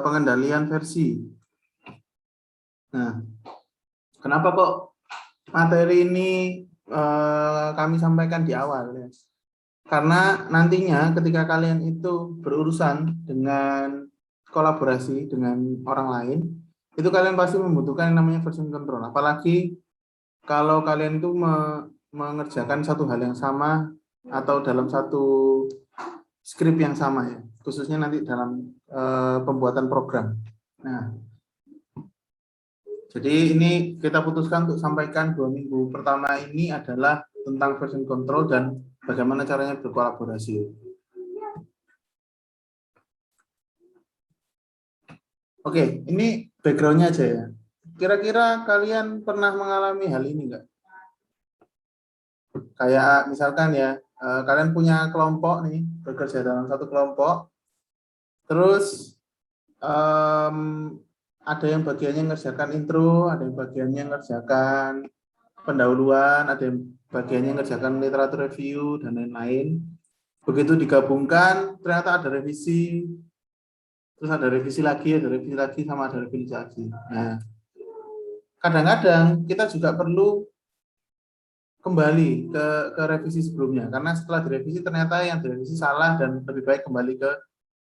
pengendalian versi. Nah, kenapa kok materi ini kami sampaikan di awal ya? Karena nantinya ketika kalian itu berurusan dengan kolaborasi dengan orang lain, itu kalian pasti membutuhkan yang namanya version control. Apalagi kalau kalian itu mengerjakan satu hal yang sama atau dalam satu skrip yang sama ya, khususnya nanti dalam pembuatan program. Nah, jadi ini kita putuskan untuk sampaikan 2 minggu pertama ini adalah tentang version control dan bagaimana caranya berkolaborasi. Oke, ini background-nya aja ya. Kira-kira kalian pernah mengalami hal ini enggak? Kayak misalkan ya, kalian punya kelompok nih, bekerja dalam satu kelompok, terus ada yang bagiannya ngerjakan intro, ada yang bagiannya ngerjakan pendahuluan, ada yang bagiannya ngerjakan literatur review, dan lain-lain. Begitu digabungkan, ternyata ada revisi, terus ada revisi lagi, sama ada revisi lagi. Nah, kadang-kadang kita juga perlu kembali ke revisi sebelumnya, karena setelah direvisi ternyata yang direvisi salah dan lebih baik kembali ke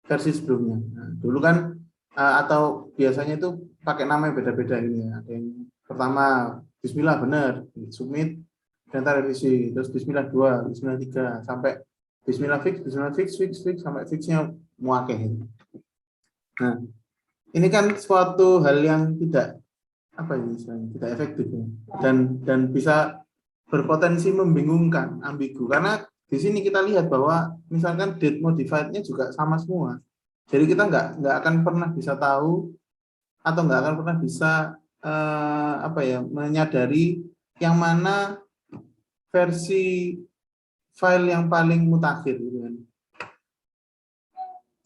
versi sebelumnya. Nah, dulu kan atau biasanya itu pakai nama yang beda-beda ini ya. Ada yang pertama Bismillah benar, submit, ternyata revisi, terus Bismillah 2, Bismillah 3, sampai Bismillah fix, sampai fixnya muakeh. Nah, ini kan suatu hal yang tidak tidak efektif ya. Dan bisa berpotensi membingungkan, ambigu, karena di sini kita lihat bahwa misalkan date modified-nya juga sama semua. Jadi kita nggak akan pernah bisa tahu atau nggak akan pernah bisa menyadari yang mana versi file yang paling mutakhir gitu kan.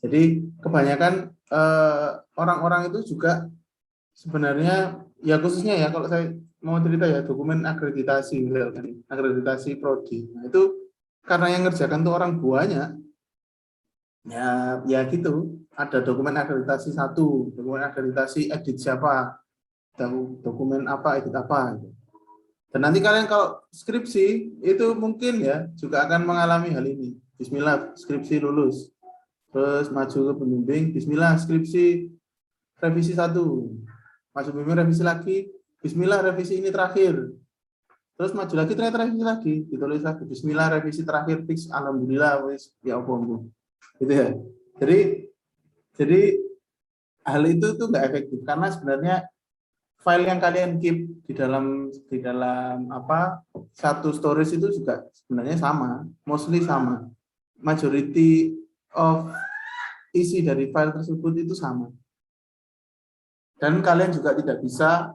Jadi kebanyakan orang-orang itu juga sebenarnya ya, khususnya ya kalau saya mau cerita ya, dokumen akreditasi misalkan, akreditasi prodi. Nah, itu karena yang ngerjakan tuh orang banyak. Ya gitu, ada dokumen akreditasi 1, dokumen akreditasi edit siapa, dokumen apa, edit apa gitu. Dan nanti kalian kalau skripsi itu mungkin ya juga akan mengalami hal ini. Bismillah skripsi lulus, terus maju ke pembimbing, Bismillah skripsi revisi 1, maju pembimbing revisi lagi, Bismillah revisi ini terakhir, terus maju lagi ternyata revisi lagi, ditulis lagi Bismillah revisi terakhir fix, alhamdulillah wis ya Allah gitu ya. Jadi hal itu tuh nggak efektif, karena sebenarnya file yang kalian keep di dalam satu storage itu juga sebenarnya sama, mostly sama, majority of isi dari file tersebut itu sama, dan kalian juga tidak bisa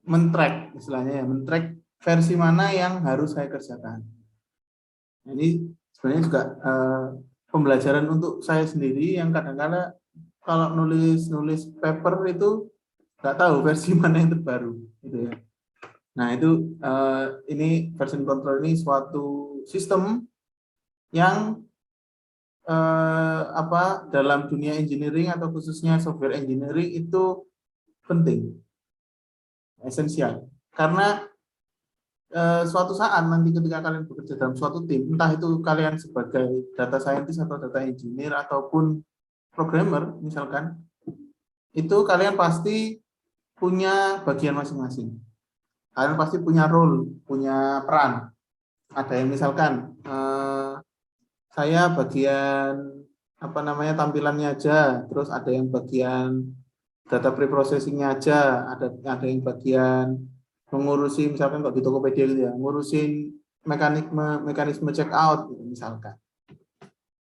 men-track istilahnya ya, men-track versi mana yang harus saya kerjakan. Ini sebenarnya juga pembelajaran untuk saya sendiri yang kadang-kadang kalau nulis paper itu nggak tahu versi mana yang terbaru gitu ya. Nah, itu ini version control ini suatu sistem yang dalam dunia engineering atau khususnya software engineering itu penting, esensial, karena suatu saat nanti ketika kalian bekerja dalam suatu tim, entah itu kalian sebagai data scientist atau data engineer ataupun programmer misalkan, itu kalian pasti punya bagian masing-masing. Kalian pasti punya role, punya peran. Ada yang misalkan saya bagian tampilannya aja, terus ada yang bagian data preprocessing-nya aja, ada yang bagian mengurusi misalkan kalau di Tokopedia gitu ya, ngurusin mekanisme check out gitu, misalkan.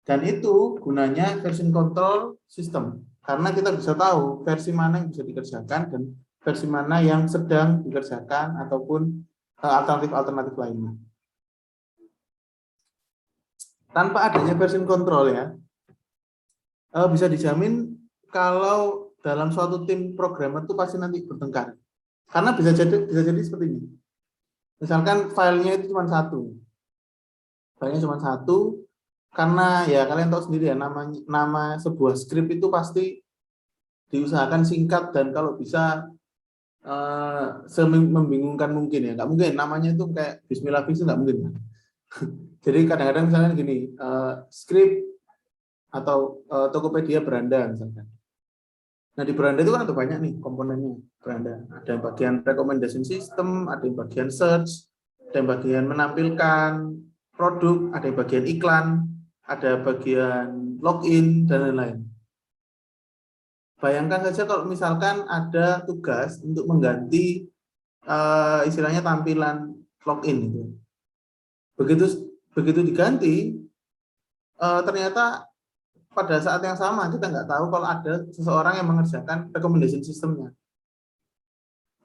Dan itu gunanya version control system, karena kita bisa tahu versi mana yang bisa dikerjakan dan versi mana yang sedang dikerjakan ataupun alternatif lainnya. Tanpa adanya version control ya, bisa dijamin kalau dalam suatu tim programmer itu pasti nanti bertengkar. Karena bisa jadi seperti ini. Misalkan filenya itu cuma satu. Filenya cuma satu, karena ya kalian tahu sendiri ya, nama sebuah skrip itu pasti diusahakan singkat dan kalau bisa membingungkan mungkin ya. Nggak mungkin namanya itu kayak Bismillah itu nggak mungkin. Jadi kadang-kadang misalnya gini, skrip atau Tokopedia beranda misalkan. Nah di beranda itu kan ada banyak nih komponennya beranda. Ada bagian recommendation system, ada yang bagian search, ada yang bagian menampilkan produk, ada yang bagian iklan, ada bagian login dan lain-lain. Bayangkan saja kalau misalkan ada tugas untuk mengganti istilahnya tampilan login itu. Begitu diganti, ternyata pada saat yang sama kita nggak tahu kalau ada seseorang yang mengerjakan recommendation systemnya.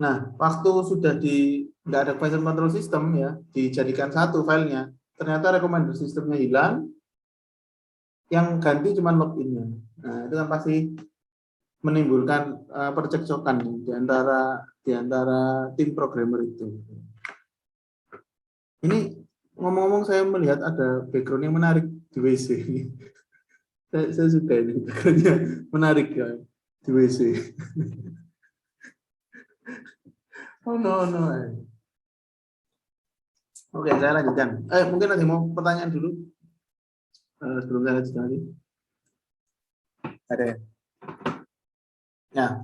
Nah, waktu sudah nggak ada version control system ya, dijadikan satu filenya, ternyata recommendation systemnya hilang, yang ganti cuma loginnya. Nah, itu kan pasti menimbulkan percekcokan di antara tim programmer itu. Ini ngomong-ngomong saya melihat ada background yang menarik di WC. Saya suka ini backgroundnya menarik ya di WC. Oh no. Oke, saya lanjutkan. Mungkin ada mau pertanyaan dulu sebelum saya lanjutkan lagi. Ada ya? Ya.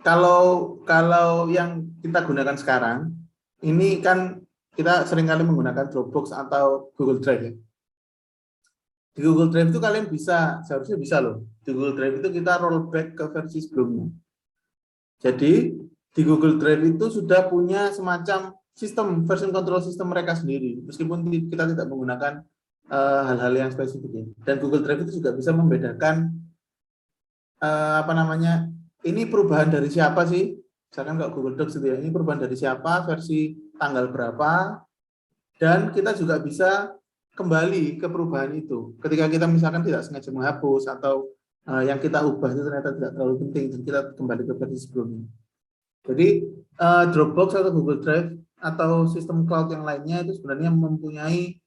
Kalau yang kita gunakan sekarang, ini kan kita seringkali menggunakan Dropbox atau Google Drive ya. Di Google Drive itu kalian seharusnya bisa loh. Di Google Drive itu kita rollback ke versi sebelumnya. Jadi di Google Drive itu sudah punya semacam sistem version control system mereka sendiri, meskipun kita tidak menggunakan hal-hal yang spesifik ya. Dan Google Drive itu juga bisa membedakan ini perubahan dari siapa sih? Misalkan kalau Google Docs itu ya, ini perubahan dari siapa, versi tanggal berapa, dan kita juga bisa kembali ke perubahan itu. Ketika kita misalkan tidak sengaja menghapus atau yang kita ubah itu ternyata tidak terlalu penting dan kita kembali ke versi sebelumnya. Jadi Dropbox atau Google Drive atau sistem cloud yang lainnya itu sebenarnya mempunyai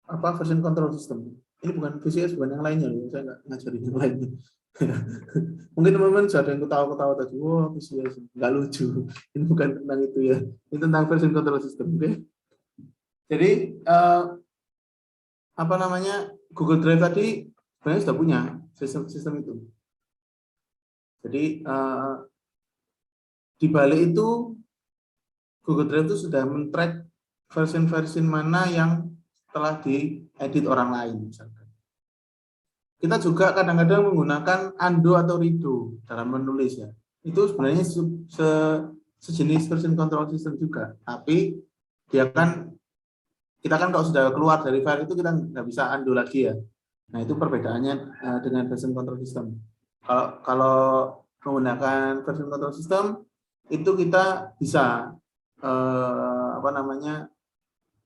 version control system. Ini bukan VCS, bukan yang lainnya loh. Saya nggak ngajarin yang lainnya. Mungkin teman-teman sudah ada yang ketawa-ketawa tadi, wah VCS nggak lucu. Ini bukan tentang itu ya. Ini tentang version control system, oke? Okay? Jadi Google Drive tadi sebenarnya sudah punya sistem itu. Jadi di balik itu Google Drive itu sudah men-track versi-versi mana yang telah diedit orang lain misalkan. Kita juga kadang-kadang menggunakan undo atau redo dalam menulis ya. Itu sebenarnya sejenis version control system juga, tapi kita kan kalau sudah keluar dari file itu kita nggak bisa undo lagi ya. Nah itu perbedaannya dengan version control system. Kalau menggunakan version control system itu kita bisa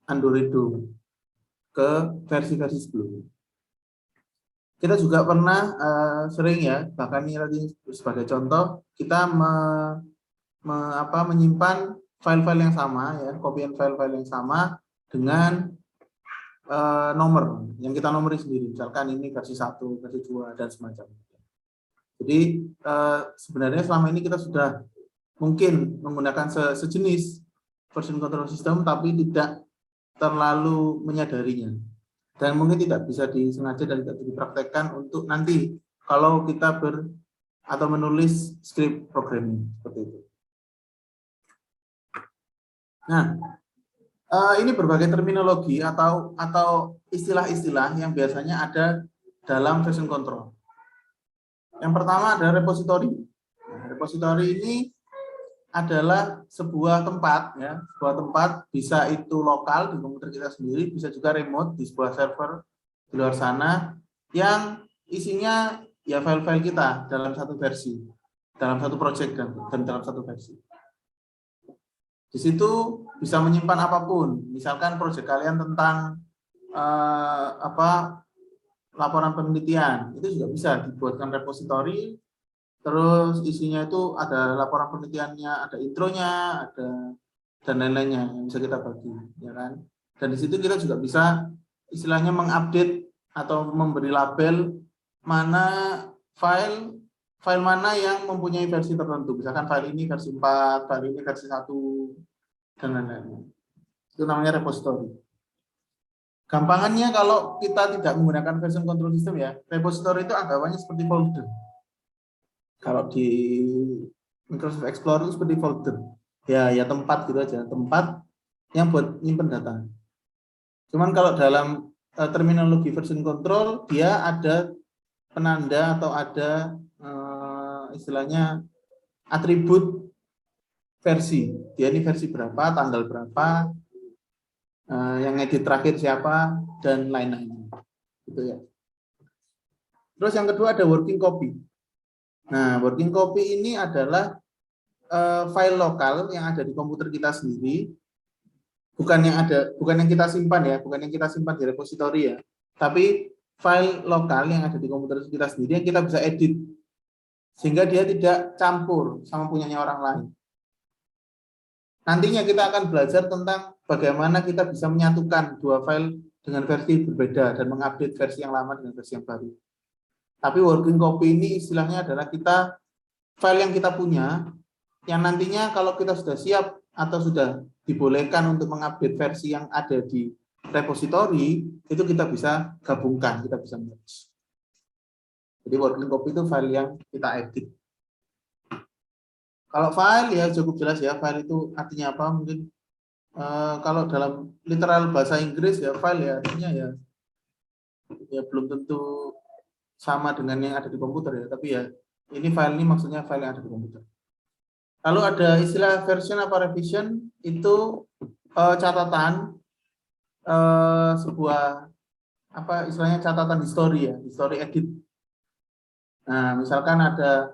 undo redo ke versi-versi sebelumnya. Kita juga pernah sering ya, bahkan ini tadi sebagai contoh, kita menyimpan file-file yang sama ya, kopian file-file yang sama dengan nomor yang kita nomori sendiri, misalkan ini versi 1, versi 2 dan semacamnya. Jadi sebenarnya selama ini kita sudah mungkin menggunakan sejenis version control system tapi tidak terlalu menyadarinya. Dan mungkin tidak bisa disengaja dan tidak dipraktekkan untuk nanti kalau kita menulis script programming seperti itu. Nah, ini berbagai terminologi atau istilah-istilah yang biasanya ada dalam version control. Yang pertama ada repository. Nah, repository ini adalah sebuah tempat ya, sebuah tempat bisa itu lokal di komputer kita sendiri, bisa juga remote di sebuah server di luar sana yang isinya ya file-file kita dalam satu versi, dalam satu project dan dalam satu versi. Di situ bisa menyimpan apapun, misalkan project kalian tentang laporan penelitian, itu juga bisa dibuatkan repository. Terus isinya itu ada laporan penelitiannya, ada intronya, ada dan lain-lainnya yang bisa kita bagi, ya kan? Dan di situ kita juga bisa istilahnya mengupdate atau memberi label mana file mana yang mempunyai versi tertentu. Misalkan file ini versi 4, file ini versi 1, dan lain-lain. Itu namanya repository. Gampangannya kalau kita tidak menggunakan version control system ya, repository itu anggapannya seperti folder. Kalau di Microsoft Explorer itu seperti folder. Ya tempat gitu aja, tempat yang buat nyimpen data. Cuman kalau dalam terminologi version control, dia ada penanda atau ada istilahnya atribut versi. Dia ini versi berapa, tanggal berapa, yang edit terakhir siapa, dan lain-lain. Gitu ya. Terus yang kedua ada working copy. Nah, working copy ini adalah file lokal yang ada di komputer kita sendiri, bukan yang kita simpan ya, bukan yang kita simpan di repository ya, tapi file lokal yang ada di komputer kita sendiri yang kita bisa edit sehingga dia tidak campur sama punyanya orang lain. Nantinya kita akan belajar tentang bagaimana kita bisa menyatukan dua file dengan versi berbeda dan mengupdate versi yang lama dengan versi yang baru. Tapi working copy ini istilahnya adalah file yang kita punya, yang nantinya kalau kita sudah siap atau sudah dibolehkan untuk mengupdate versi yang ada di repository, itu kita bisa gabungkan, kita bisa merge. Jadi working copy itu file yang kita edit. Kalau file ya cukup jelas ya, file itu artinya apa mungkin. Kalau dalam literal bahasa Inggris ya file ya artinya ya belum tentu sama dengan yang ada di komputer ya, tapi ya ini file ini maksudnya file yang ada di komputer. Lalu ada istilah version apa revision, itu catatan sebuah apa istilahnya catatan history ya, history edit. Nah, misalkan ada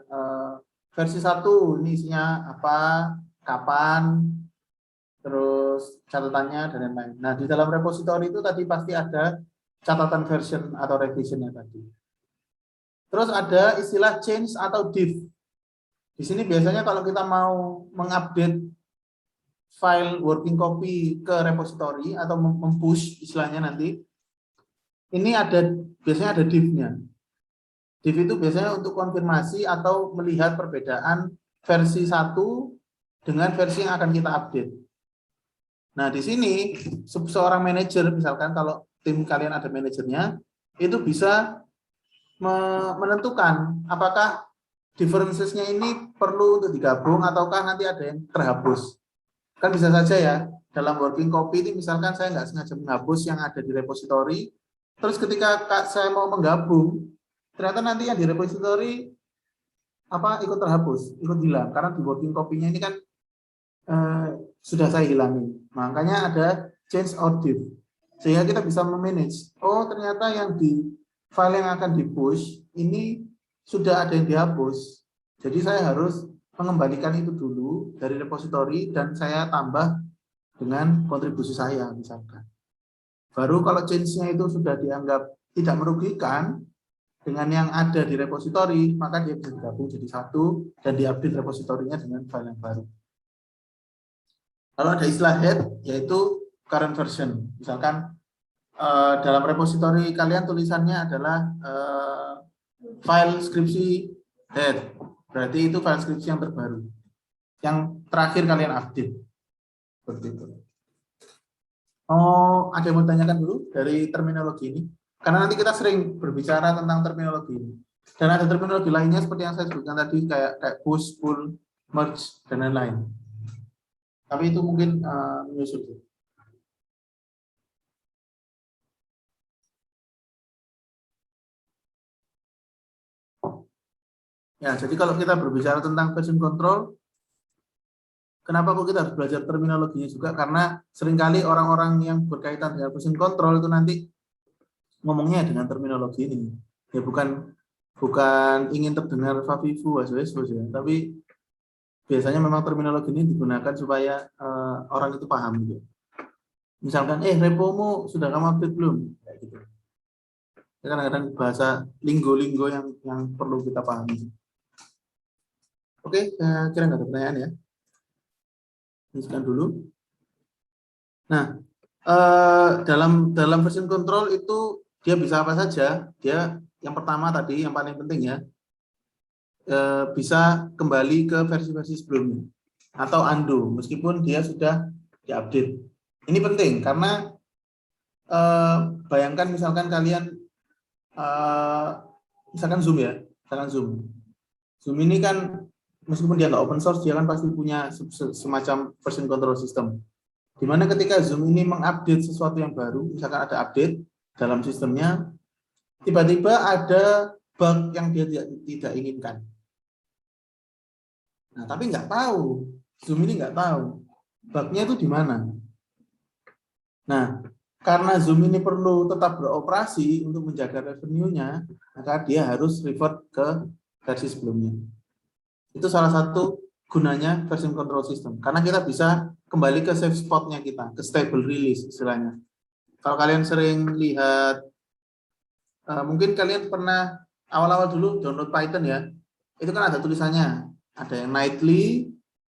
versi 1 ini isinya apa, kapan, terus catatannya dan lain-lain. Nah, di dalam repository itu tadi pasti ada catatan version atau revisionnya tadi. Terus ada istilah change atau diff. Di sini biasanya kalau kita mau mengupdate file working copy ke repository atau mempush istilahnya nanti, ini biasanya ada diff-nya. Diff itu biasanya untuk konfirmasi atau melihat perbedaan versi 1 dengan versi yang akan kita update. Nah, di sini seorang manajer, misalkan kalau tim kalian ada manajernya, itu bisa menentukan apakah differences-nya ini perlu untuk digabung ataukah nanti ada yang terhapus. Kan bisa saja ya, dalam working copy ini misalkan saya nggak sengaja menghapus yang ada di repository, terus ketika saya mau menggabung, ternyata nanti yang di repository ikut terhapus, ikut hilang, karena di working copy-nya ini kan sudah saya hilangi. Makanya ada change or diff, sehingga kita bisa memanage. Oh, ternyata yang di file yang akan di-push ini sudah ada yang dihapus. Jadi saya harus mengembalikan itu dulu dari repository dan saya tambah dengan kontribusi saya misalkan. Baru kalau change-nya itu sudah dianggap tidak merugikan dengan yang ada di repository, maka dia bisa digabung jadi satu dan diupdate repositorinya dengan file yang baru. Kalau ada istilah head, yaitu current version. Misalkan dalam repository kalian tulisannya adalah file skripsi head, berarti itu file skripsi yang terbaru, yang terakhir kalian update. Seperti itu. Oh, ada yang mau tanyakan dulu dari terminologi ini? Karena nanti kita sering berbicara tentang terminologi ini. Dan ada terminologi lainnya seperti yang saya sebutkan tadi, kayak push, pull, merge, dan lain-lain. Tapi itu mungkin menyusul. Ya, jadi kalau kita berbicara tentang version control, kenapa kok kita harus belajar terminologinya juga? Karena seringkali orang-orang yang berkaitan dengan version control itu nanti ngomongnya dengan terminologi ini. Ya bukan ingin terdengar fafifu ya, tapi biasanya memang terminologi ini digunakan supaya orang itu paham gitu. Misalkan, repomu sudah kamu update belum? Kayak gitu. Kadang-kadang bahasa linggo-linggo yang perlu kita pahami. Oke, kira nggak ada pertanyaan ya. Lanjutkan dulu. Nah, dalam version control itu dia bisa apa saja. Dia yang pertama tadi yang paling penting ya, bisa kembali ke versi-versi sebelumnya atau undo meskipun dia sudah diupdate. Ini penting karena bayangkan misalkan kalian misalkan Zoom ya, misalkan Zoom ini kan meskipun dia nggak open source, dia kan pasti punya semacam version control system. Dimana ketika Zoom ini mengupdate sesuatu yang baru, misalkan ada update dalam sistemnya, tiba-tiba ada bug yang dia tidak inginkan. Nah, tapi nggak tahu, Zoom ini nggak tahu bugnya itu di mana. Nah, karena Zoom ini perlu tetap beroperasi untuk menjaga revenue-nya, maka dia harus revert ke versi sebelumnya. Itu salah satu gunanya version control system, karena kita bisa kembali ke safe spot-nya kita, ke stable release istilahnya. Kalau kalian sering lihat, mungkin kalian pernah awal-awal dulu download Python ya, itu kan ada tulisannya, ada yang nightly,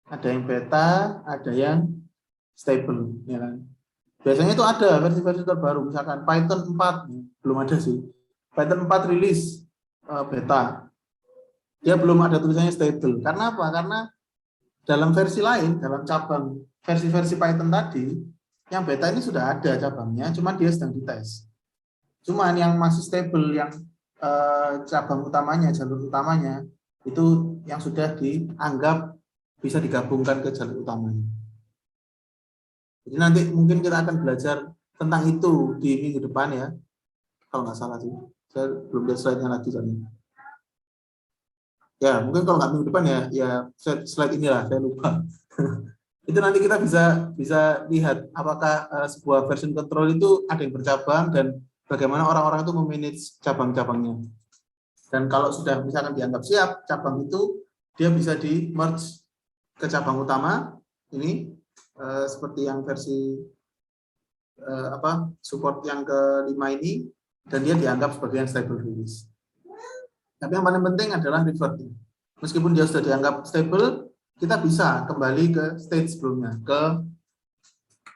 ada yang beta, ada yang stable, ya kan? Biasanya itu ada versi-versi terbaru, misalkan Python 4, belum ada sih. Python 4 rilis beta, dia belum ada tulisannya stable. Karena apa? Karena dalam versi lain, dalam cabang versi-versi Python tadi, yang beta ini sudah ada cabangnya, cuma dia sedang dites. Cuman yang masih stable, yang cabang utamanya, jalur utamanya, itu yang sudah dianggap bisa digabungkan ke jalur utamanya. Jadi nanti mungkin kita akan belajar tentang itu di minggu depan ya, kalau nggak salah sih. Saya belum lihat slide-nya lagi soalnya. Ya, mungkin kalau nggak minggu depan ya slide inilah, saya lupa. Itu nanti kita bisa lihat apakah sebuah version control itu ada yang bercabang dan bagaimana orang-orang itu memanage cabang-cabangnya. Dan kalau sudah misalkan dianggap siap, cabang itu dia bisa di merge ke cabang utama. Ini seperti yang versi support yang ke-5 ini, dan dia dianggap sebagai yang stable release. Tapi yang paling penting adalah revert. Meskipun dia sudah dianggap stable, kita bisa kembali ke state sebelumnya,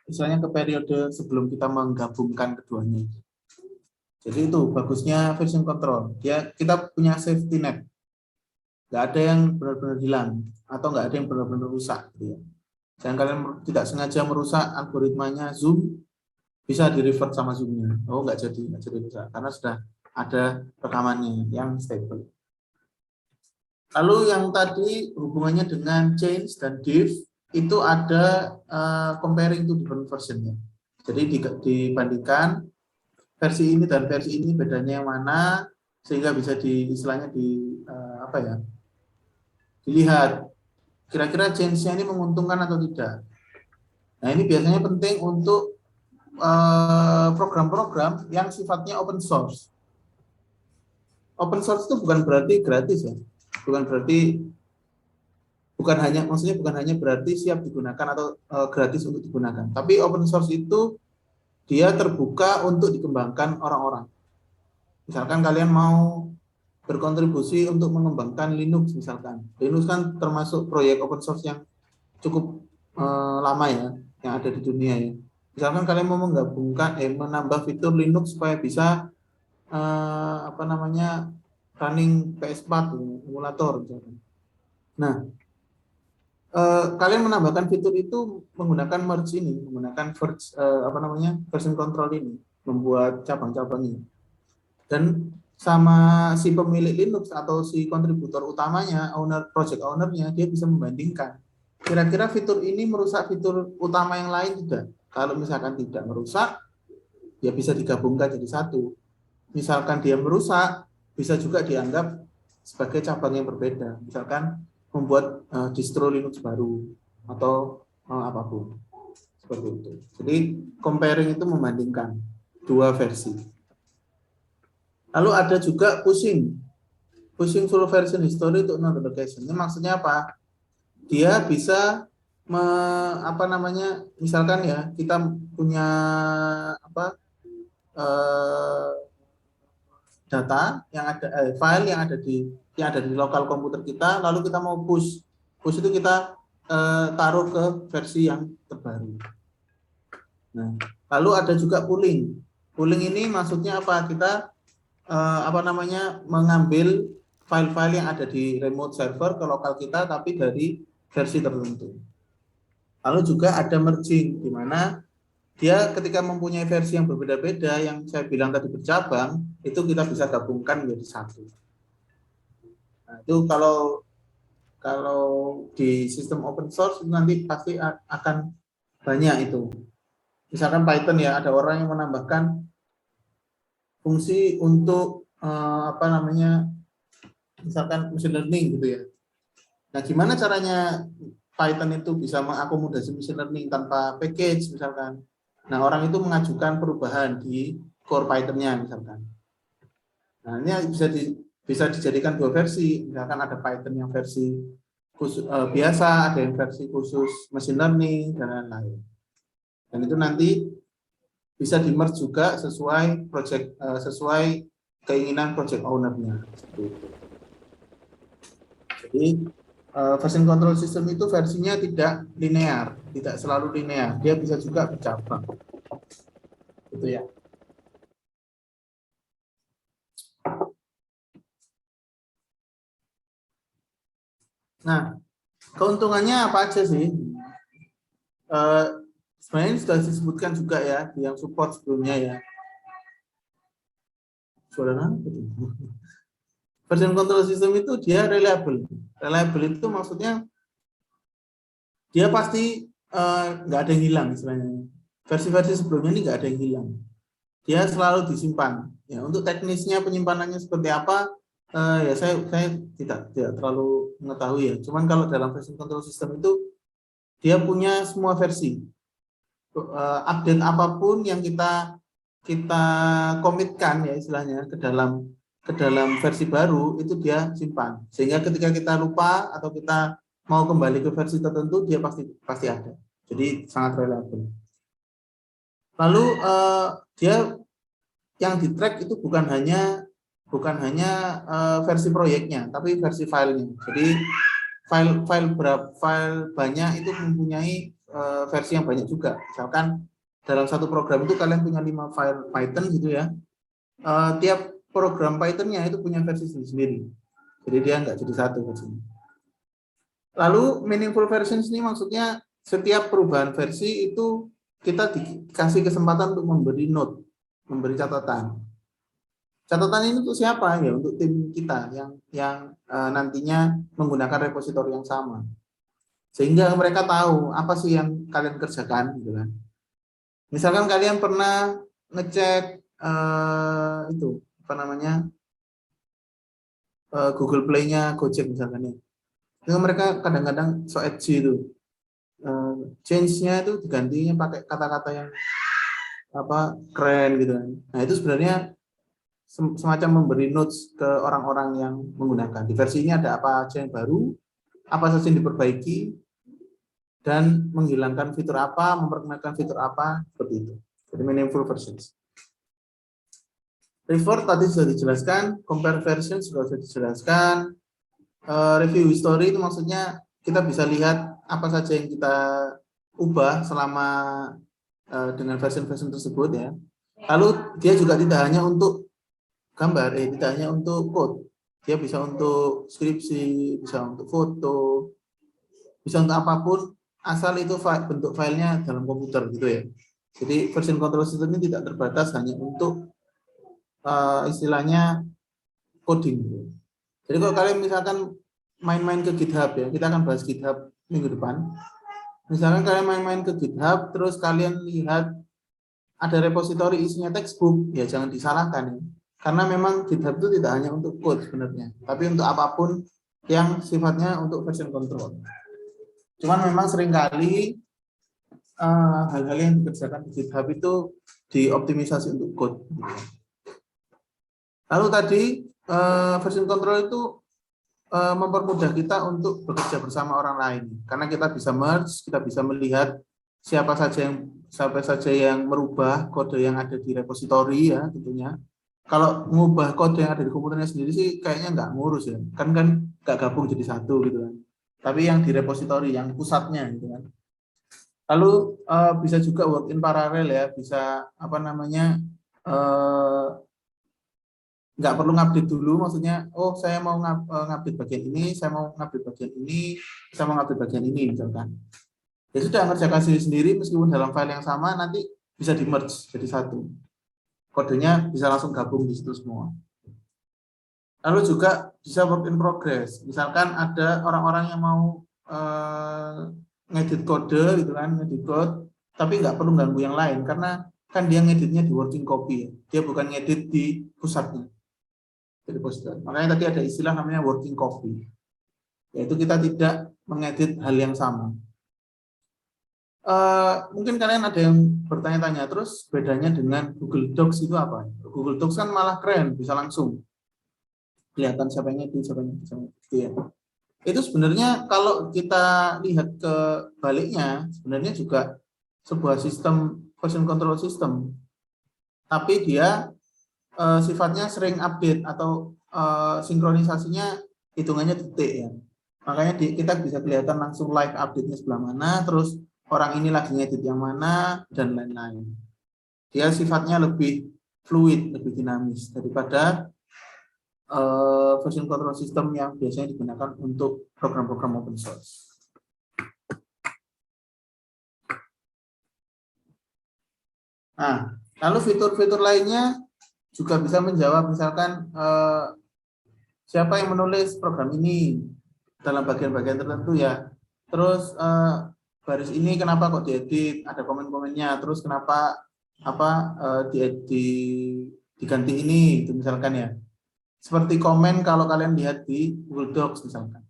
misalnya ke periode sebelum kita menggabungkan keduanya. Jadi itu bagusnya version control. Kita punya safety net. Nggak ada yang benar-benar hilang atau nggak ada yang benar-benar rusak. Gitu ya. Jangan kalian tidak sengaja merusak algoritmanya Zoom, bisa di-revert sama Zoom-nya. Oh, nggak jadi rusak karena sudah ada rekamannya yang stable. Lalu yang tadi hubungannya dengan change dan diff itu ada comparing to different version-nya. Jadi dibandingkan versi ini dan versi ini bedanya yang mana, sehingga bisa dilihat kira-kira change-nya ini menguntungkan atau tidak. Nah, ini biasanya penting untuk program-program yang sifatnya open source. Open source itu bukan berarti gratis ya, bukan hanya berarti siap digunakan atau gratis untuk digunakan. Tapi open source itu dia terbuka untuk dikembangkan orang-orang. Misalkan kalian mau berkontribusi untuk mengembangkan Linux misalkan. Linux kan termasuk proyek open source yang cukup lama ya, yang ada di dunia ya. Misalkan kalian mau menambah fitur Linux supaya bisa running PS4 emulator misalkan. Nah, kalian menambahkan fitur itu menggunakan merge ini, menggunakan version control ini, membuat cabang-cabangnya. Dan sama si pemilik Linux atau si kontributor utamanya, project owner-nya, dia bisa membandingkan. Kira-kira fitur ini merusak fitur utama yang lain tidak? Kalau misalkan tidak merusak, ya bisa digabungkan jadi satu. Misalkan dia merusak, bisa juga dianggap sebagai cabang yang berbeda. Misalkan membuat distro Linux baru atau apapun seperti itu. Jadi comparing itu membandingkan dua versi. Lalu ada juga pushing full version history to non-delegation. Ini maksudnya apa? Dia bisa misalkan ya kita punya data yang ada file yang ada di lokal komputer kita, lalu kita mau push itu kita taruh ke versi yang terbaru. Nah, lalu ada juga pooling. Pooling ini maksudnya apa? Kita mengambil file-file yang ada di remote server ke lokal kita, tapi dari versi tertentu. Lalu juga ada merging, di mana dia ketika mempunyai versi yang berbeda-beda, yang saya bilang tadi bercabang, itu kita bisa gabungkan menjadi satu. Nah, itu kalau di sistem open source nanti pasti akan banyak itu. Misalkan Python ya, ada orang yang menambahkan fungsi untuk misalkan machine learning gitu ya. Nah, gimana caranya Python itu bisa mengakomodasi machine learning tanpa package misalkan. Nah, orang itu mengajukan perubahan di core Python-nya misalkan. Nah, ini bisa dijadikan dua versi. Misalkan ada Python yang versi khusus, biasa, ada yang versi khusus machine learning dan lain-lain. Dan itu nanti bisa di-merge juga sesuai sesuai keinginan project owner-nya. Jadi version control system itu versinya tidak linear, tidak selalu linear. Dia bisa juga bercabang. Gitu ya. Nah, keuntungannya apa aja sih? Sebenarnya sudah disebutkan juga ya di yang support sebelumnya ya. Version control system itu dia reliable. Reliable itu maksudnya dia pasti nggak ada yang hilang istilahnya. Versi-versi sebelumnya ini nggak ada yang hilang. Dia selalu disimpan. Ya, untuk teknisnya penyimpanannya seperti apa, ya saya tidak terlalu mengetahui ya. Cuman kalau dalam version control system itu dia punya semua versi. Update apapun yang kita komitkan ya istilahnya ke dalam versi baru itu dia simpan. Sehingga ketika kita lupa atau kita mau kembali ke versi tertentu dia pasti ada. Jadi sangat reliable. Lalu dia yang di track itu bukan hanya versi proyeknya, tapi versi filenya. Jadi file banyak itu mempunyai versi yang banyak juga. Misalkan dalam satu program itu kalian punya 5 file Python gitu ya. Tiap program Python-nya itu punya versi sendiri. Jadi dia nggak jadi satu versinya. Lalu meaningful versions ini maksudnya setiap perubahan versi itu kita dikasih kesempatan untuk memberi note, memberi catatan. Catatan ini untuk siapa ya? Untuk tim kita yang nantinya menggunakan repositori yang sama. Sehingga mereka tahu apa sih yang kalian kerjakan gitu kan. Misalkan kalian pernah ngecek Google Play-nya Gojek misalkan ya. Itu mereka kadang-kadang so edgy itu. Change-nya itu digantinya pakai kata-kata yang keren gitu kan. Nah, itu sebenarnya semacam memberi notes ke orang-orang yang menggunakan. Di versi ini ada apa aja yang baru, apa saja yang diperbaiki, dan menghilangkan fitur apa, memperkenalkan fitur apa, seperti itu. Jadi meaningful versions. Report tadi sudah dijelaskan, compare version sudah dijelaskan, review history itu maksudnya kita bisa lihat apa saja yang kita ubah selama dengan version-version tersebut ya. Lalu dia juga tidak hanya untuk gambar, tidak hanya untuk code, dia bisa untuk skripsi, bisa untuk foto, bisa untuk apapun asal itu bentuk filenya dalam komputer gitu ya. Jadi version control system ini tidak terbatas hanya untuk istilahnya coding. Jadi kalau kalian misalkan main-main ke GitHub ya, kita akan bahas GitHub minggu depan. Misalkan kalian main-main ke GitHub, terus kalian lihat ada repositori isinya textbook, ya jangan disalahkan ya. Karena memang GitHub itu tidak hanya untuk code sebenarnya, tapi untuk apapun yang sifatnya untuk version control. Cuman memang seringkali hal-hal yang dikerjakan di GitHub itu dioptimisasi untuk code. Lalu tadi version control itu mempermudah kita untuk bekerja bersama orang lain. Karena kita bisa merge, kita bisa melihat siapa saja yang merubah kode yang ada di repositori ya tentunya. Kalau mengubah kode yang ada di komputernya sendiri sih kayaknya nggak ngurus ya. Kan nggak gabung jadi satu gitu kan. Tapi yang di repositori, yang pusatnya gitu kan. Lalu bisa juga work in parallel ya, bisa apa namanya, nggak perlu ngupdate dulu, maksudnya oh saya mau ngupdate bagian ini, saya mau ngupdate bagian ini, saya mau ngupdate bagian ini misalkan. Ya sudah, ngerjakan sendiri meskipun dalam file yang sama, nanti bisa di merge jadi satu. Kodenya bisa langsung gabung di situ semua. Lalu juga bisa work in progress. Misalkan ada orang-orang yang mau ngedit kode gitu kan, ngedit code, tapi nggak perlu ganggu yang lain karena kan dia ngeditnya di working copy, dia bukan ngedit di pusatnya, di repository. Makanya tadi ada istilah namanya working copy, yaitu kita tidak mengedit hal yang sama. Mungkin kalian ada yang bertanya-tanya, terus bedanya dengan Google Docs itu apa? Google Docs kan malah keren, bisa langsung kelihatan siapa yang ngedit, siapa yang gitu ya. Itu sebenarnya kalau kita lihat ke baliknya, sebenarnya juga sebuah sistem version control system, tapi dia sifatnya sering update atau sinkronisasinya hitungannya detik ya. Makanya kita bisa kelihatan langsung live update-nya sebelah mana, terus orang ini lagi ngedit yang mana, dan lain-lain. Dia sifatnya lebih fluid, lebih dinamis daripada version control system yang biasanya digunakan untuk program-program open source. Nah, lalu fitur-fitur lainnya juga bisa menjawab, misalkan siapa yang menulis program ini dalam bagian-bagian tertentu ya. Terus baris ini kenapa kok diedit, ada komen-komennya, terus kenapa diganti ini, itu misalkan ya. Seperti komen kalau kalian lihat di Google Docs misalkan.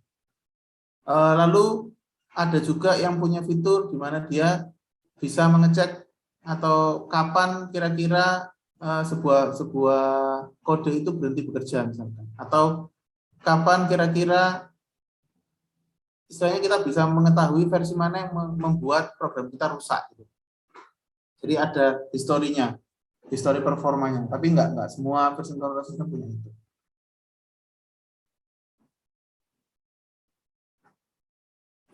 Lalu ada juga yang punya fitur di mana dia bisa mengecek atau kapan kira-kira sebuah kode itu berhenti bekerja misalkan, atau kapan kira-kira istilahnya kita bisa mengetahui versi mana yang membuat program kita rusak gitu. Jadi ada historinya, histori performanya, tapi nggak semua version control system punya itu.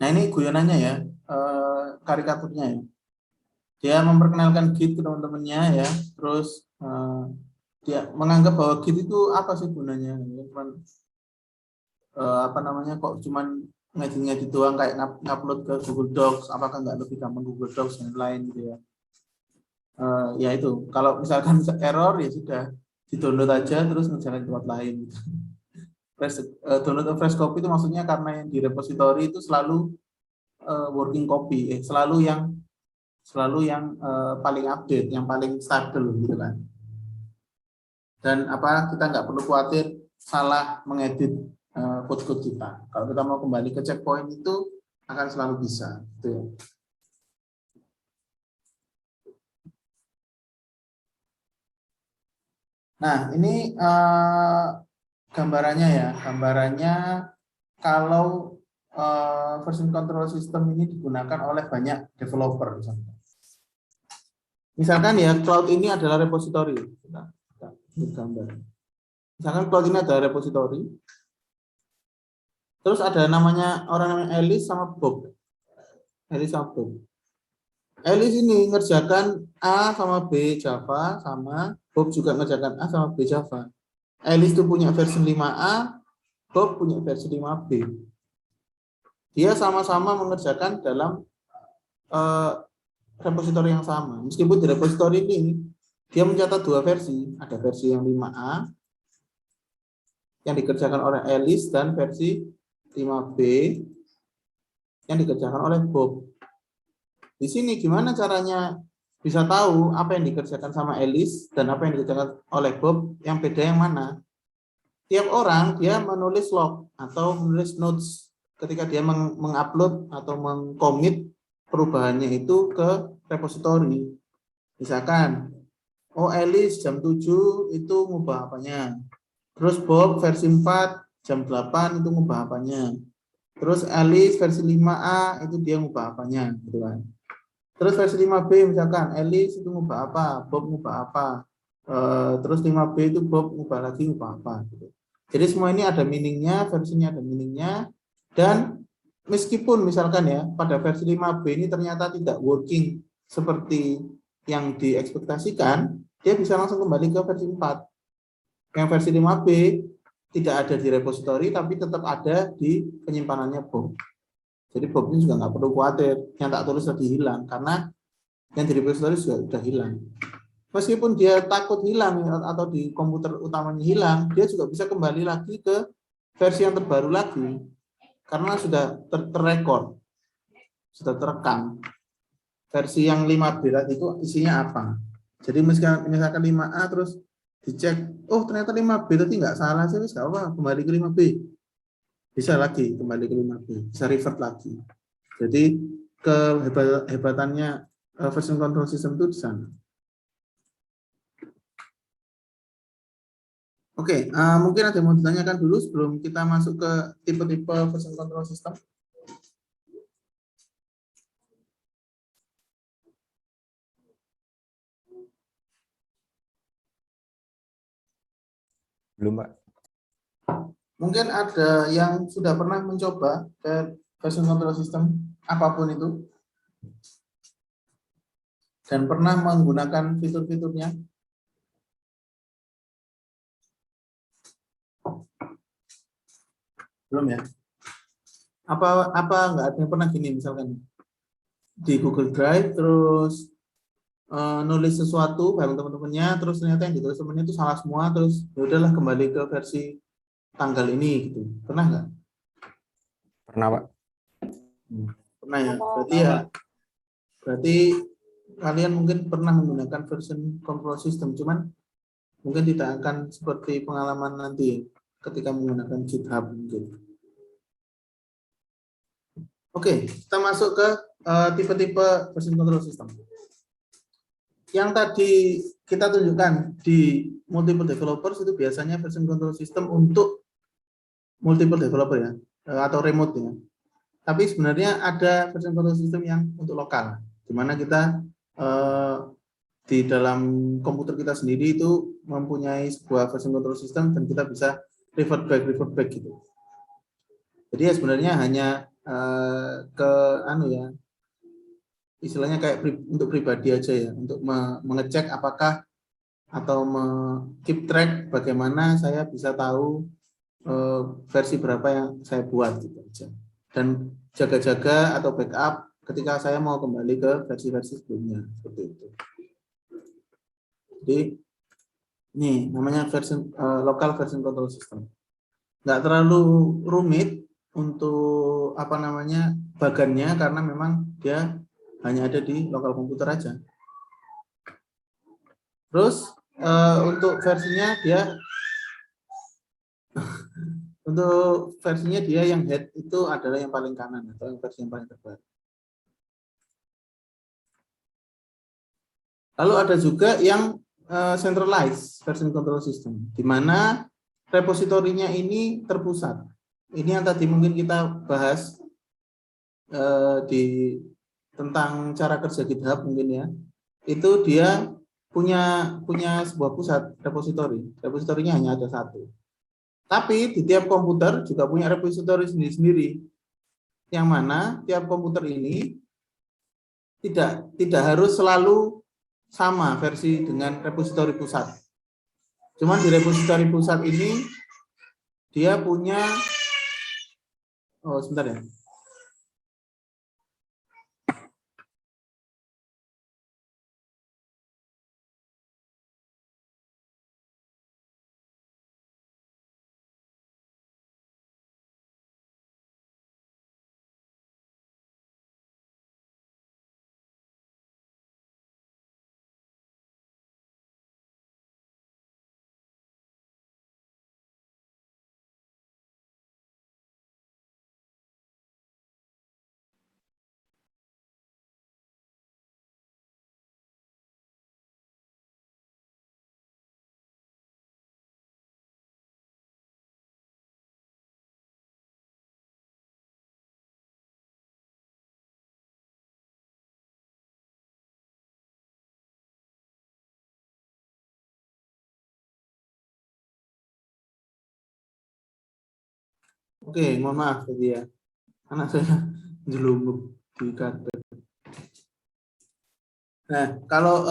Nah ini guyonannya ya, karikaturnya ya. Dia memperkenalkan Git ke teman-temannya ya, terus dia menganggap bahwa Git itu apa sih gunanya? Cuman apa namanya, kok cuman ngedit doang kayak ngupload ke Google Docs, apakah nggak lebih gampang Google Docs dan lain gitu ya? Ya itu, kalau misalkan error ya sudah di-download aja terus ngerjain tempat lain. Gitu. Download fresh copy itu maksudnya karena yang di repository itu selalu working copy, selalu yang paling update, yang paling stabil gitu kan. Dan kita nggak perlu khawatir salah mengedit code-code kita. Kalau kita mau kembali ke checkpoint itu akan selalu bisa. Gitu ya. Nah ini gambarannya ya, gambarannya kalau version control system ini digunakan oleh banyak developer misalkan. Misalkan ya cloud ini adalah repository. Gambar. Misalkan cloud ini adalah repository. Terus ada namanya Alice sama Bob. Alice sama Bob. Alice ini ngerjakan A sama B Java, sama Bob juga ngerjakan A sama B Java. Alice itu punya versi 5A, Bob punya versi 5B. Dia sama-sama mengerjakan dalam repositori yang sama. Meskipun di repositori ini dia mencatat dua versi, ada versi yang 5A yang dikerjakan oleh Alice dan versi 5B yang dikerjakan oleh Bob. Di sini gimana caranya bisa tahu apa yang dikerjakan sama Alice dan apa yang dikerjakan oleh Bob, yang beda yang mana? Tiap orang dia menulis log atau menulis notes ketika dia mengupload atau mengcommit perubahannya itu ke repository. Misalkan, oh Alice jam 7 itu ngubah apanya. Terus Bob versi 4 jam 8 itu ngubah apanya. Terus Alice versi 5A itu dia ngubah apanya gitu kan. Terus versi 5B misalkan Alice itu ngubah apa, Bob ngubah apa. Terus 5B itu Bob ngubah lagi ngubah apa gitu. Jadi semua ini ada meaningnya, versinya ada meaningnya, dan meskipun misalkan ya pada versi 5B ini ternyata tidak working seperti yang diekspektasikan, dia bisa langsung kembali ke versi 4. Yang versi 5B tidak ada di repository tapi tetap ada di penyimpanannya Bob. Jadi Bob ini juga nggak perlu khawatir yang tak tulis tadi hilang karena yang di repository sudah hilang. Meskipun dia takut hilang atau di komputer utamanya hilang, dia juga bisa kembali lagi ke versi yang terbaru lagi karena sudah terrekord, sudah terekam. Versi yang 5B tadi itu isinya apa. Jadi misalkan 5A terus dicek, oh ternyata 5B tadi nggak salah sih, nggak apa, kembali ke 5B. Bisa lagi kembali ke 5B, bisa revert lagi. Jadi kehebatannya version control system itu di sana. Oke, mungkin ada yang mau ditanyakan dulu sebelum kita masuk ke tipe-tipe version control system. Belum, Pak. Mungkin ada yang sudah pernah mencoba ke version control system apapun itu dan pernah menggunakan fitur-fiturnya. Belum ya? Apa nggak ada yang pernah gini misalkan di Google Drive terus nulis sesuatu bareng teman-temannya terus ternyata yang ditulis temannya itu salah semua terus ya udahlah kembali ke versi tanggal ini gitu. Pernah nggak? Pernah, Pak. Pernah ya. Berarti kalian mungkin pernah menggunakan version control system, cuman mungkin tidak akan seperti pengalaman nanti ketika menggunakan GitHub mungkin. Oke, kita masuk ke tipe-tipe version control system. Yang tadi kita tunjukkan di multiple developers itu biasanya version control system untuk multiple developer ya, atau remote ya. Tapi sebenarnya ada version control system yang untuk lokal, di mana kita di dalam komputer kita sendiri itu mempunyai sebuah version control system dan kita bisa revert back gitu. Jadi ya sebenarnya hanya ke ya, istilahnya kayak untuk pribadi aja ya, untuk mengecek apakah atau keep track bagaimana saya bisa tahu versi berapa yang saya buat gitu aja. Dan jaga-jaga atau backup ketika saya mau kembali ke versi-versi sebelumnya seperti itu. Jadi ini namanya version local version control system. Nggak terlalu rumit untuk bagannya karena memang dia hanya ada di lokal komputer aja. Terus untuk versinya dia yang head itu adalah yang paling kanan atau yang versi yang paling terbaru. Lalu ada juga yang centralized version control system, di mana repositorinya ini terpusat. Ini yang tadi mungkin kita bahas tentang cara kerja GitHub mungkin ya. Itu dia punya sebuah pusat repositori. Repositorinya hanya ada satu. Tapi di tiap komputer juga punya repositori sendiri-sendiri. Yang mana tiap komputer ini tidak harus selalu sama versi dengan repositori pusat. Cuman di repositori pusat ini dia punya sebentar ya. Oke, mohon maaf tadi ya. Anak saya jelungup di karpet. Nah, kalau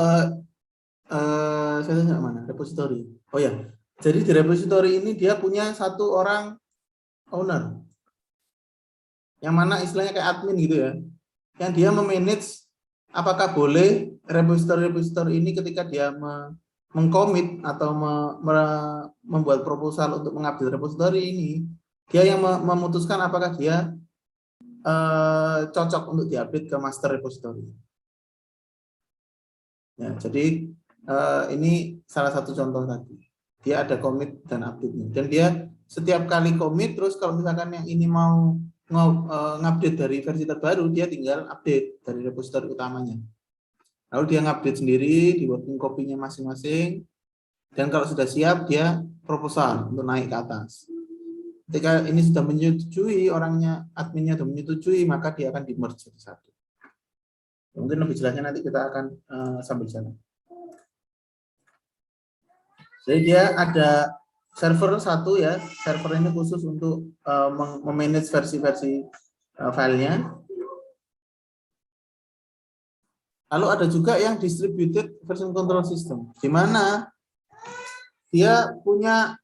saya tanya mana? Repository. Oh ya, jadi di repository ini dia punya satu orang owner, yang mana istilahnya kayak admin gitu ya, yang dia memanage apakah boleh repository ini ketika dia mengkomit atau membuat proposal untuk mengupdate repository ini, dia yang memutuskan apakah dia cocok untuk diupdate ke master repository. Ya, jadi ini salah satu contoh tadi. Dia ada commit dan update-nya. Dan dia setiap kali commit, terus kalau misalkan yang ini mau ngupdate dari versi terbaru, dia tinggal update dari repository utamanya. Lalu dia ngupdate sendiri di working copy-nya masing-masing. Dan kalau sudah siap, dia proposal untuk naik ke atas. Ketika ini sudah menyetujui, orangnya, adminnya sudah menyetujui, maka dia akan di-merge jadi satu. Mungkin lebih jelasnya nanti kita akan sambil jalan. Jadi dia ada server satu ya, server ini khusus untuk memanage versi-versi filenya. Lalu ada juga yang distributed version control system, di mana dia punya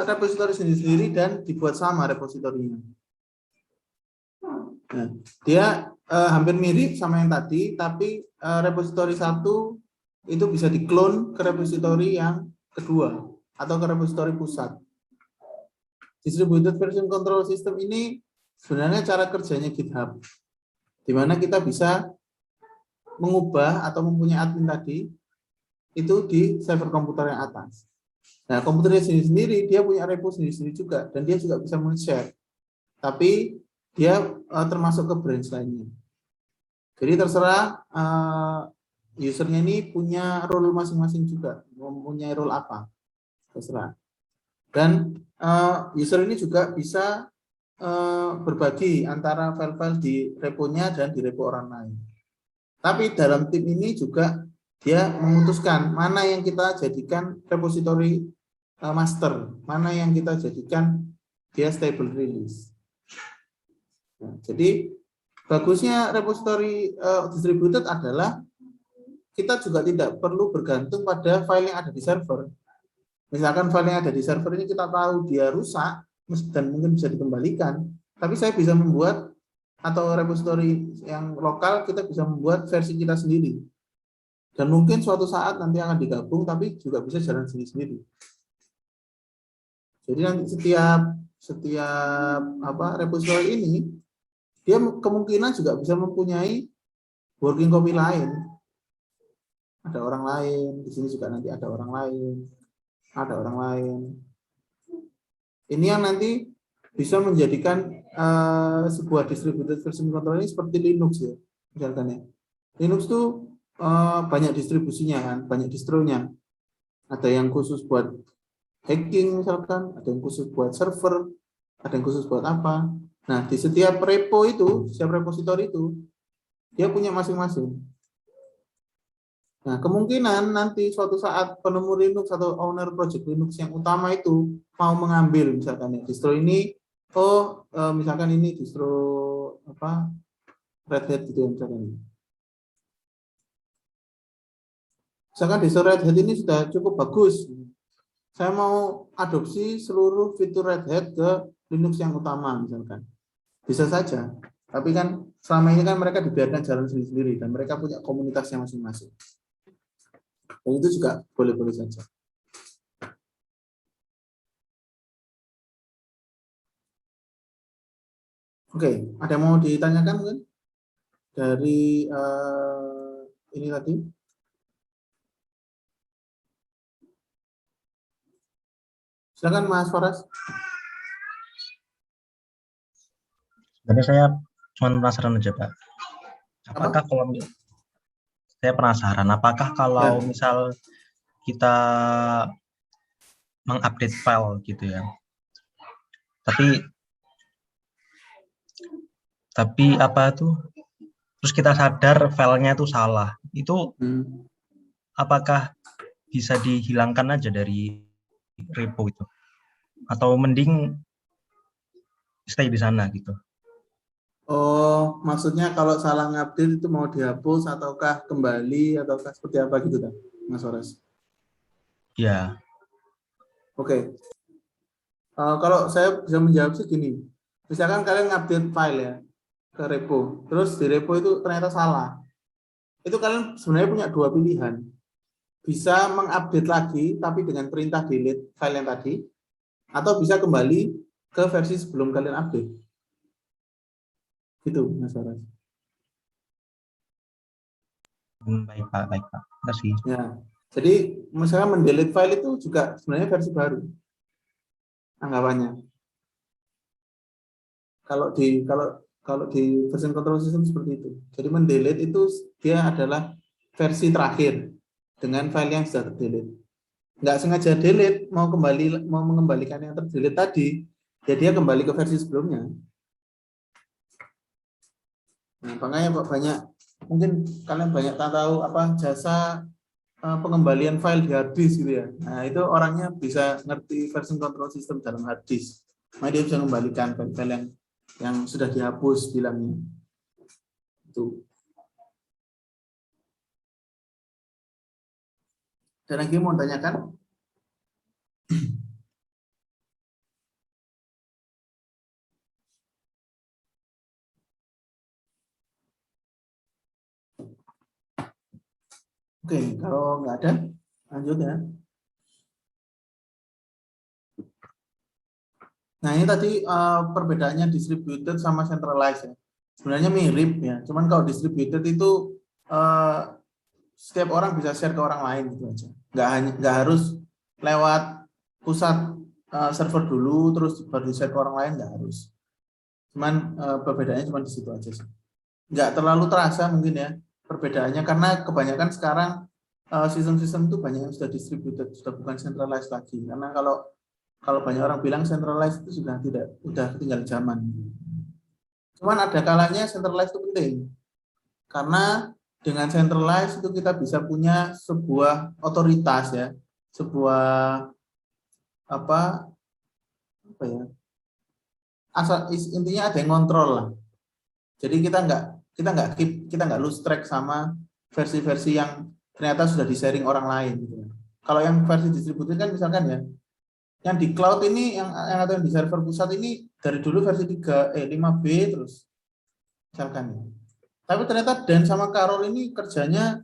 repository sendiri-sendiri dan dibuat sama repositorinya. Nah, dia hampir mirip sama yang tadi, tapi repository satu itu bisa diklon ke repository yang kedua atau ke repository pusat. Distributed version control system ini sebenarnya cara kerjanya GitHub, di mana kita bisa mengubah atau mempunyai admin tadi itu di server komputer yang atas. Nah, komputernya sendiri-sendiri dia punya repo sendiri-sendiri juga, dan dia juga bisa men-share. Tapi dia termasuk ke branch lainnya. Jadi terserah usernya ini punya role masing-masing juga, mempunyai role apa, terserah. Dan user ini juga bisa berbagi antara file-file di reponya dan di repo orang lain. Tapi dalam tim ini juga dia memutuskan mana yang kita jadikan repository master, mana yang kita jadikan dia stable release. Nah, jadi bagusnya repository distributed adalah kita juga tidak perlu bergantung pada file yang ada di server. Misalkan file yang ada di server ini kita tahu dia rusak dan mungkin bisa dikembalikan, tapi saya bisa membuat, atau repository yang lokal kita bisa membuat versi kita sendiri. Dan mungkin suatu saat nanti akan digabung, tapi juga bisa jalan sendiri-sendiri. Jadi nanti setiap repository ini dia kemungkinan juga bisa mempunyai working copy lain. Ada orang lain, di sini juga nanti ada orang lain, ada orang lain. Ini yang nanti bisa menjadikan sebuah distributed version control ini seperti Linux ya, misalkan ya. Linux tuh banyak distribusinya kan, banyak distronya. Ada yang khusus buat hacking misalkan, ada yang khusus buat server, ada yang khusus buat apa. Nah, di setiap repo itu, setiap repository itu, dia punya masing-masing. Nah, kemungkinan nanti suatu saat penemu Linux atau owner project Linux yang utama itu mau mengambil misalkan ya, distro ini, misalkan ini distro Red Hat gitu ya, misalkan. Misalkan distro Red Hat ini sudah cukup bagus. Saya mau adopsi seluruh fitur Red Hat ke Linux yang utama misalkan. Bisa saja. Tapi kan selama ini kan mereka dibiarkan jalan sendiri-sendiri dan mereka punya komunitasnya masing-masing. Dan itu juga boleh-boleh saja. Oke, ada yang mau ditanyakan mungkin dari ini tadi? Silakan Mas Faras. Jadi saya cuma penasaran aja Pak. Apakah kalau saya penasaran, apakah kalau misal kita mengupdate file gitu ya, tapi apa tuh, terus kita sadar filenya itu salah, itu apakah bisa dihilangkan aja dari repo itu, atau mending stay di sana gitu? Oh, maksudnya kalau salah ngupdate itu mau dihapus ataukah kembali ataukah seperti apa gitu kan, Mas Horas? Ya, Oke. Kalau saya bisa menjawab sih gini, misalkan kalian ngupdate file ya ke repo, terus di repo itu ternyata salah. Itu kalian sebenarnya punya dua pilihan. Bisa mengupdate lagi tapi dengan perintah delete file yang tadi, atau bisa kembali ke versi sebelum kalian update. Gitu, Mas Horas. baik Pak, baik Pak. Terima kasih. Ya. Jadi misalnya mendelete file itu juga sebenarnya versi baru anggapannya. Kalau di version control system seperti itu. Jadi mendelete itu dia adalah versi terakhir dengan file yang sudah terdelete. Nggak sengaja delete, mau mengembalikan yang terdelete tadi, jadi dia kembali ke versi sebelumnya. Nah, makanya banyak, mungkin kalian banyak tahu apa jasa pengembalian file di hard disk gitu ya. Nah, itu orangnya bisa ngerti version control system dalam hard disk. Nah, dia bisa mengembalikan file-file yang sudah dihapus bilangnya. Itu. Dan lagi mau tanyakan? Oke, kalau nggak ada, lanjut ya. Nah, ini tadi perbedaannya distributed sama centralized ya. Sebenarnya mirip ya, cuman kalau distributed itu setiap orang bisa share ke orang lain gitu aja. Nggak harus lewat pusat server dulu terus baru di share ke orang lain, nggak harus. Cuman perbedaannya cuma di situ aja sih. Nggak terlalu terasa mungkin ya perbedaannya karena kebanyakan sekarang sistem-sistem itu banyak yang sudah distributed, sudah bukan centralized lagi. Karena kalau banyak orang bilang centralized itu sudah ketinggalan zaman. Cuman ada kalanya centralized itu penting. Karena dengan centralized itu kita bisa punya sebuah otoritas ya, sebuah apa ya? Asal intinya ada yang kontrol lah. Jadi kita nggak lose track sama versi-versi yang ternyata sudah di-sharing orang lain gitu. Kalau yang versi distributed kan misalkan ya, yang di cloud ini yang atau yang di server pusat ini dari dulu versi 5B terus misalkan ya. Tapi ternyata Dan sama Carol ini kerjanya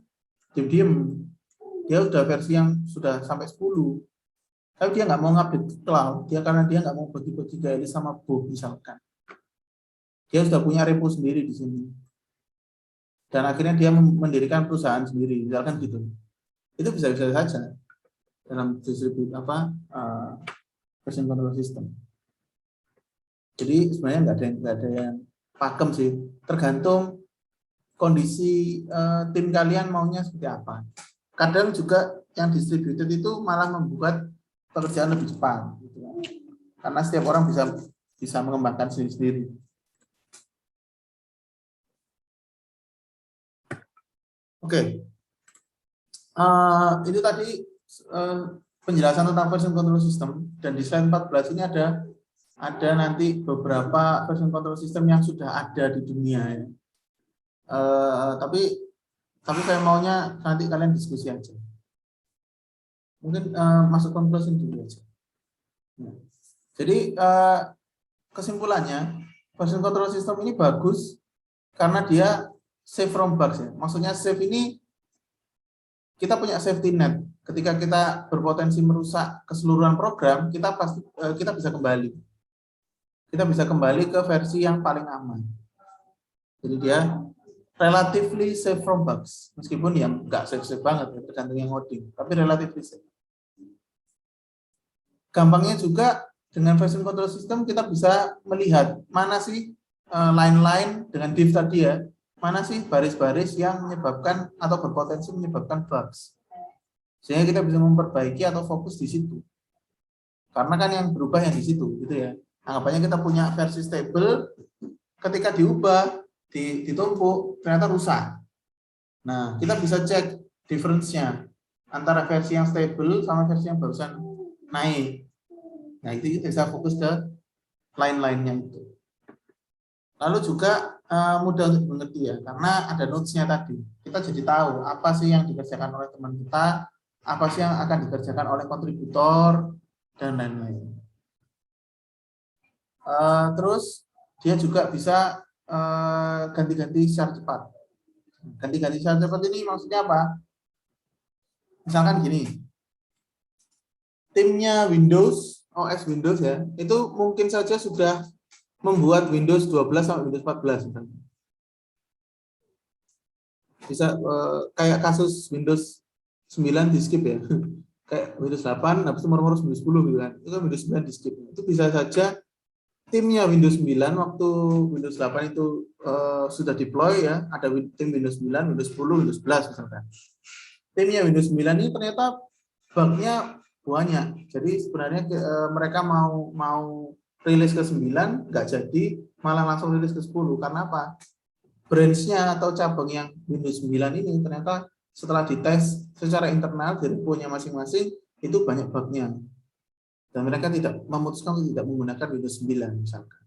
diem-diem. Dia udah versi yang sudah sampai 10. Tapi dia nggak mau ngupdate ke cloud, karena dia nggak mau bagi-bagi galeri sama Bob misalkan. Dia sudah punya repo sendiri di sini. Dan akhirnya dia mendirikan perusahaan sendiri, misalkan gitu. Itu bisa-bisa saja dalam distribusi version control system. Jadi sebenarnya nggak ada yang pakem sih, tergantung kondisi tim kalian maunya seperti apa. Kadang juga yang distributed itu malah membuat pekerjaan lebih cepat, gitu. Karena setiap orang bisa mengembangkan sendiri-sendiri. Oke, itu tadi penjelasan tentang version control system, dan di slide 14 ini ada nanti beberapa version control system yang sudah ada di dunia ya. Tapi saya maunya nanti kalian diskusi aja. Mungkin masuk conclusion dulu aja. Nah, jadi kesimpulannya version control system ini bagus karena dia safe from bugs ya. Maksudnya safe ini kita punya safety net. Ketika kita berpotensi merusak keseluruhan program, kita bisa kembali. Kita bisa kembali ke versi yang paling aman. Jadi dia relatively safe from bugs, meskipun yang nggak safe banget, tergantung yang ngoding, tapi relatively safe. Gampangnya juga dengan version control system kita bisa melihat mana sih line-line dengan div tadi ya, mana sih baris-baris yang menyebabkan atau berpotensi menyebabkan bugs, sehingga kita bisa memperbaiki atau fokus di situ. Karena kan yang berubah yang di situ, gitu ya. Anggapannya kita punya versi stable, ketika diubah ditumpuk ternyata rusak. Nah, kita bisa cek difference-nya antara versi yang stable sama versi yang barusan naik. Nah, itu bisa fokus ke line-line-nya itu. Lalu juga mudah untuk dimengerti ya, karena ada notes-nya tadi. Kita jadi tahu apa sih yang dikerjakan oleh teman kita, apa sih yang akan dikerjakan oleh kontributor, dan lain-lain. Terus dia juga bisa ganti-ganti secara cepat. Ganti-ganti secara cepat ini maksudnya apa? Misalkan gini, timnya Windows, OS Windows ya, itu mungkin saja sudah membuat Windows 12 sampai Windows 14 misalnya. Bisa kayak kasus Windows 9 di skip ya. Kayak Windows 8, habis itu nomor Windows 10 gitu kan. Itu Windows 9 di skip. Itu bisa saja timnya Windows 9 waktu Windows 8 itu sudah deploy ya, ada tim Windows 9, Windows 10, Windows 11 misalkan. Timnya Windows 9 ini ternyata bugnya banyak. Jadi sebenarnya mereka mau rilis ke 9 nggak jadi, malah langsung rilis ke 10. Karena apa? Branch-nya atau cabang yang Windows 9 ini ternyata setelah dites secara internal dari repo-nya masing-masing itu banyak bug-nya. Dan mereka tidak memutuskan untuk tidak menggunakan Windows 9 misalkan.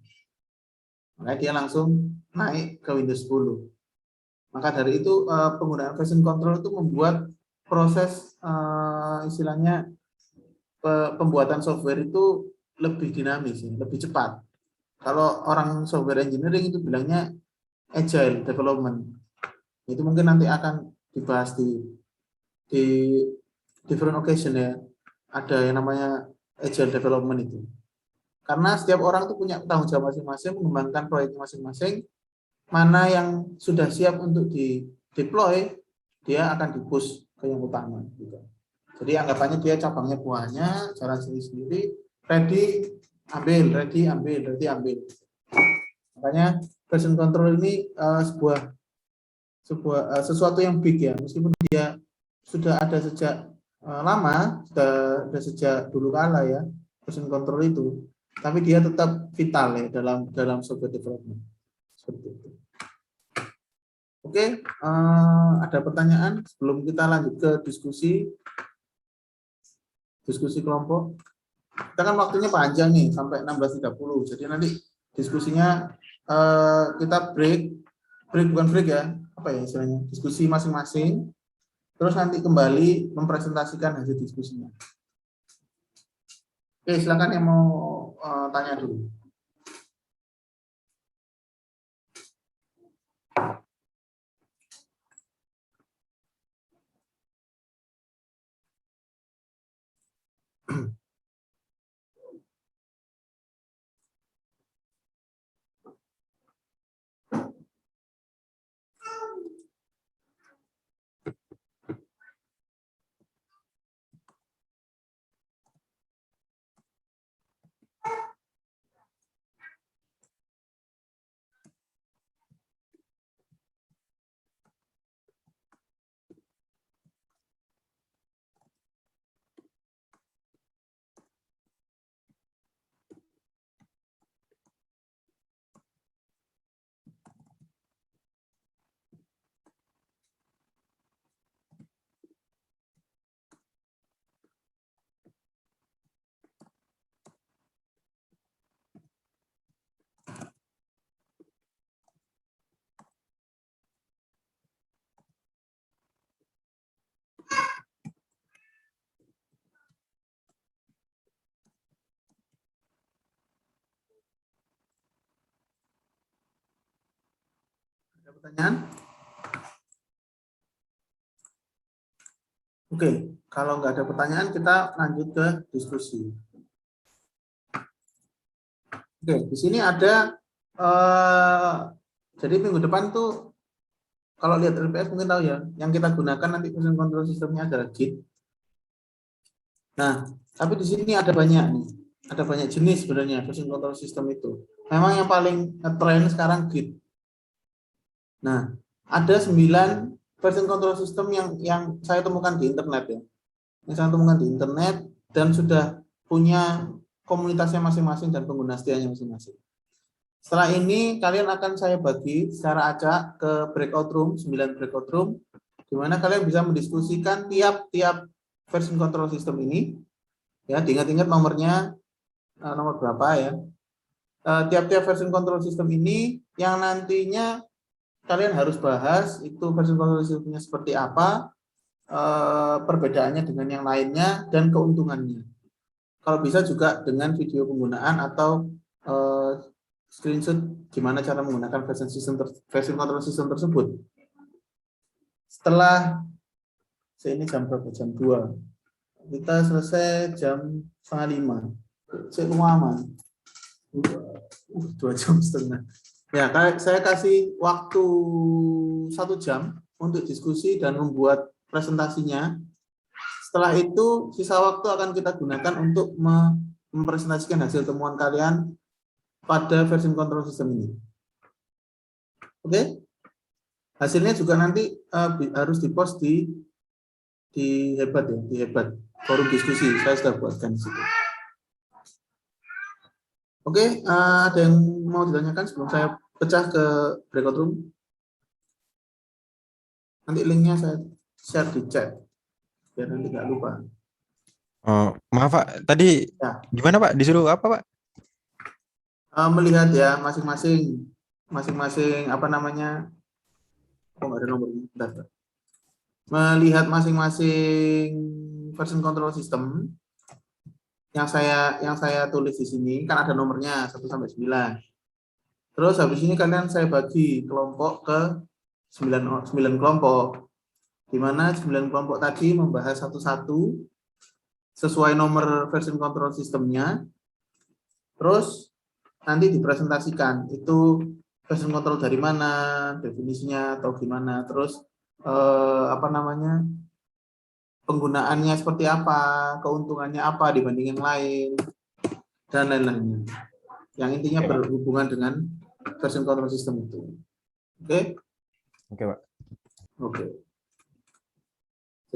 Maka dia langsung naik ke Windows 10. Maka dari itu penggunaan version control itu membuat proses istilahnya pembuatan software itu lebih dinamis, lebih cepat. Kalau orang software engineering itu bilangnya agile development. Itu mungkin nanti akan dibahas di different occasion ya. Ada yang namanya agile development itu. Karena setiap orang itu punya tanggung jawab masing-masing, mengembangkan proyek masing-masing. Mana yang sudah siap untuk di deploy, dia akan di-push ke yang utama. Gitu. Jadi anggapannya dia cabangnya buahnya, jalan sendiri-sendiri, ready, ambil, ready, ambil, ready, ambil. Makanya version control ini sesuatu yang big ya, meskipun dia sudah ada sejak lama, sudah ada sejak dulu kala ya, version control itu, tapi dia tetap vital ya dalam software development. Seperti itu. Oke, ada pertanyaan sebelum kita lanjut ke diskusi kelompok. Kita kan waktunya panjang nih sampai 16.30. Jadi nanti diskusinya kita break bukan break ya, apa ya istilahnya, diskusi masing-masing. Terus nanti kembali mempresentasikan hasil diskusinya. Oke, silakan yang mau tanya dulu. Ada pertanyaan? Oke, kalau nggak ada pertanyaan kita lanjut ke diskusi. Oke, di sini ada jadi minggu depan tuh kalau lihat LPS mungkin tahu ya, yang kita gunakan nanti version control sistemnya adalah Git. Nah, tapi di sini ada banyak nih, ada banyak jenis sebenarnya version control system itu. Memang yang paling ngetren sekarang Git. Nah, ada 9 version control system yang saya temukan di internet ya. Yang saya temukan di internet dan sudah punya komunitasnya masing-masing dan pengguna setianya masing-masing. Setelah ini kalian akan saya bagi secara acak ke breakout room, 9 breakout room, di mana kalian bisa mendiskusikan tiap-tiap version control system ini. Ya, diingat-ingat nomornya nomor berapa ya. tiap-tiap version control system ini yang nantinya kalian harus bahas itu version control systemnya seperti apa, perbedaannya dengan yang lainnya, dan keuntungannya. Kalau bisa juga dengan video penggunaan atau screenshot gimana cara menggunakan version control system tersebut. Setelah ini jam berapa? Jam 2. Kita selesai jam 4:30. Saya aman. 2,5 jam. Ya, saya kasih waktu 1 jam untuk diskusi dan membuat presentasinya. Setelah itu, sisa waktu akan kita gunakan untuk mempresentasikan hasil temuan kalian pada version control system ini. Oke? Hasilnya juga nanti harus dipost di Hebat ya, di Hebat forum diskusi. Saya sudah buatkan di situ. Oke, ada yang mau ditanyakan sebelum saya pecah ke breakout room? Nanti linknya saya share di chat, biar nanti nggak lupa. Oh, maaf Pak, tadi Ya. gimana Pak? Disuruh apa Pak? Melihat ya masing-masing apa namanya? Oh, nggak ada nomornya. Bentar. Melihat masing-masing version control system yang saya tulis di sini kan ada nomornya 1 sampai 9. Terus habis ini kalian saya bagi kelompok ke 9 kelompok. Di mana 9 kelompok tadi membahas satu-satu sesuai nomor version control systemnya. Terus nanti dipresentasikan itu version control dari mana, definisinya atau gimana, terus apa namanya, penggunaannya seperti apa, keuntungannya apa dibanding yang lain, dan lain-lainnya. Yang intinya berhubungan dengan version control system itu. Oke? Oke Pak. Oke.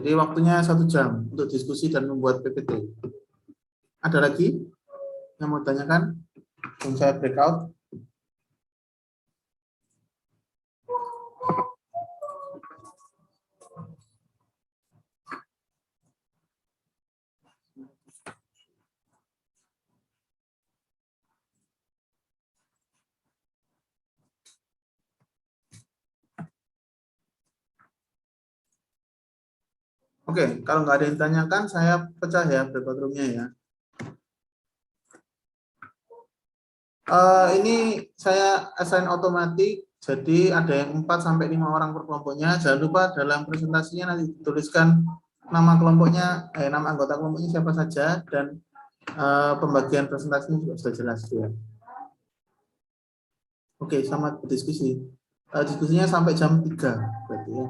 Jadi waktunya 1 jam untuk diskusi dan membuat PPT. Ada lagi yang mau tanyakan? Sebelum saya breakout. Oke, kalau nggak ada yang ditanyakan, saya pecah ya breakout room-nya ya. Ini saya assign otomatis, jadi ada yang 4 sampai 5 orang per kelompoknya. Jangan lupa dalam presentasinya nanti dituliskan nama kelompoknya, nama anggota kelompoknya siapa saja, dan pembagian presentasinya juga sudah jelas ya. Oke, selamat berdiskusi. Diskusinya sampai jam 3 berarti ya.